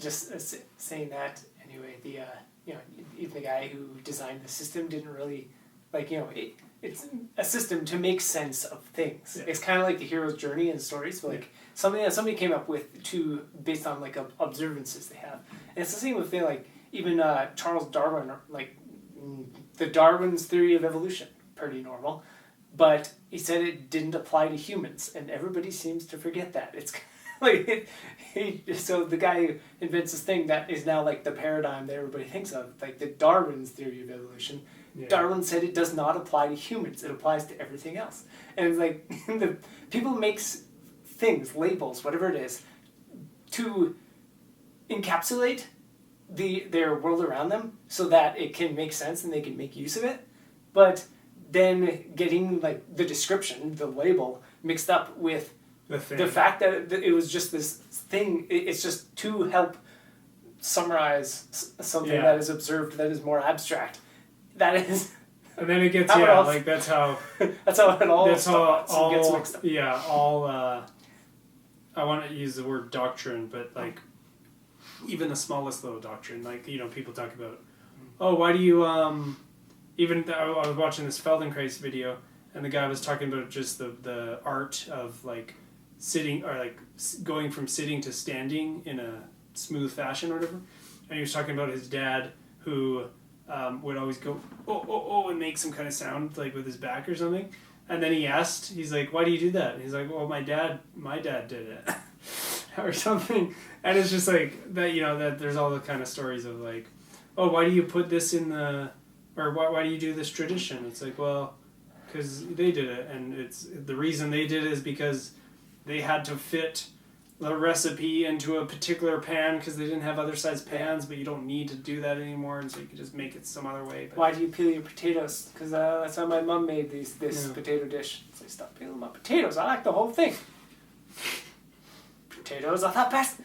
just saying that anyway. The even the guy who designed the system didn't really it's a system to make sense of things. Yeah. It's kind of like the hero's journey in stories, but something that somebody came up with based on observances they have. And it's the same with even Charles Darwin, the Darwin's theory of evolution, pretty normal, but he said it didn't apply to humans, and everybody seems to forget that. It's so the guy who invents this thing that is now the paradigm that everybody thinks of, the Darwin's theory of evolution. Yeah. Darwin said it does not apply to humans; it applies to everything else. And it's the people makes things, labels, whatever it is, to encapsulate their world around them so that it can make sense and they can make use of it. But then getting the description, the label, mixed up with the fact that it was just this thing. It's just to help summarize something that is observed that is more abstract. That is. And then it gets that's how it all gets mixed up. Yeah, I want to use the word doctrine, but even the smallest little doctrine, people talk about, why do you even I was watching this Feldenkrais video, and the guy was talking about just the art of sitting or going from sitting to standing in a smooth fashion or whatever, and he was talking about his dad who would always go and make some kind of sound with his back or something, and then he's like, why do you do that? And he's like, well, my dad did it or something. And it's just that that there's all the kind of stories of why do you put this in or why do you do this tradition? It's well, because they did it, and it's the reason they did it is because they had to fit the recipe into a particular pan because they didn't have other size pans, but you don't need to do that anymore, and so you can just make it some other way. But why do you peel your potatoes? Because that's how my mom made this potato dish. So stop peeling my potatoes. I like the whole thing. Potatoes are the best.